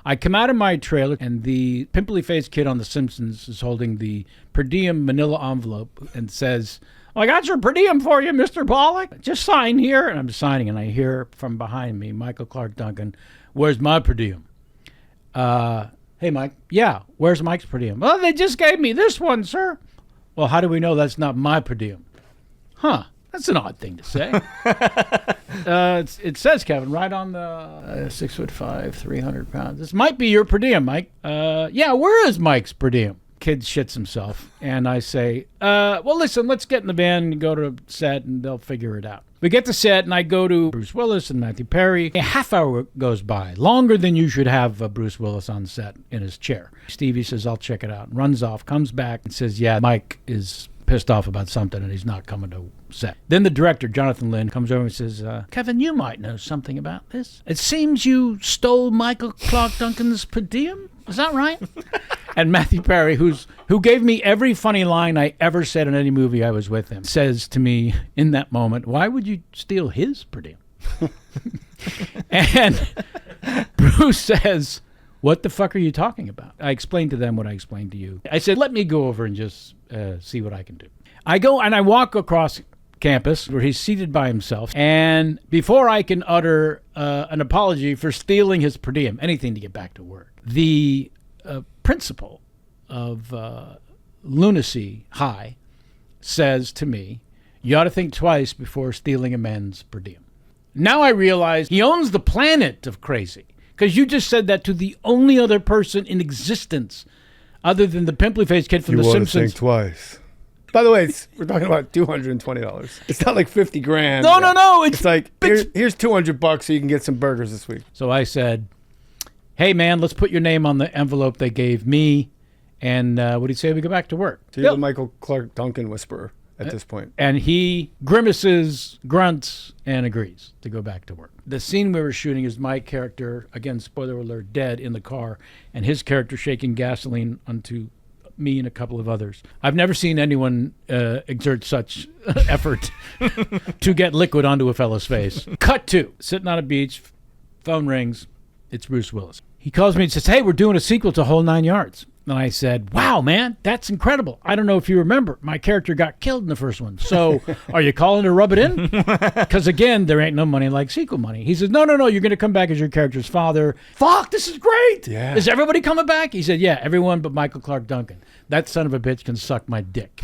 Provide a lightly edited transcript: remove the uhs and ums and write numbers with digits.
I come out of my trailer, and the pimply-faced kid on The Simpsons is holding the per diem manila envelope and says, I got your per diem for you, Mr. Pollak. Just sign here. And I'm signing, and I hear from behind me, Michael Clarke Duncan, where's my per diem? Hey, Mike. Yeah, where's Mike's per diem? Well, they just gave me this one, sir. Well, how do we know that's not my per diem? Huh. That's an odd thing to say. It says, Kevin, right on the 6'5", 300 pounds. This might be your per diem, Mike. Yeah, where is Mike's per diem? Kid shits himself. And I say, well, listen, let's get in the van and go to set, and they'll figure it out. We get to set, and I go to Bruce Willis and Matthew Perry. A half hour goes by, longer than you should have Bruce Willis on set in his chair. Stevie says, I'll check it out, runs off, comes back, and says, yeah, Mike is pissed off about something, and he's not coming to set. Then the director, Jonathan Lynn, comes over and says, Kevin, you might know something about this. It seems you stole Michael Clarke Duncan's per diem. Is that right? And Matthew Perry, who gave me every funny line I ever said in any movie I was with him, says to me in that moment, why would you steal his per diem? And Bruce says, what the fuck are you talking about? I explained to them what I explained to you. I said, let me go over and just see what I can do. I go and I walk across campus where he's seated by himself. And before I can utter an apology for stealing his per diem, anything to get back to work, the principal of Lunacy High says to me, you ought to think twice before stealing a man's per diem. Now I realize he owns the planet of crazy. Because you just said that to the only other person in existence other than the pimply-faced kid from The Simpsons. You want to think twice. By the way, we're talking about $220. It's not like 50 grand. No. It's like, here's $200 so you can get some burgers this week. So I said, hey, man, let's put your name on the envelope they gave me. And what do you say we go back to work? So you're the Michael Clarke Duncan whisperer at this point. And he grimaces, grunts, and agrees to go back to work. The scene we were shooting is my character, again, spoiler alert, dead in the car, and his character shaking gasoline onto me and a couple of others. I've never seen anyone exert such effort to get liquid onto a fellow's face. Cut to, sitting on a beach, phone rings, it's Bruce Willis. He calls me and says, hey, we're doing a sequel to Whole 9 Yards. And I said, wow, man, that's incredible. I don't know if you remember, my character got killed in the first one. So are you calling to rub it in? Because, again, there ain't no money like sequel money. He says, no, you're going to come back as your character's father. Fuck, this is great. Yeah. Is everybody coming back? He said, yeah, everyone but Michael Clarke Duncan. That son of a bitch can suck my dick.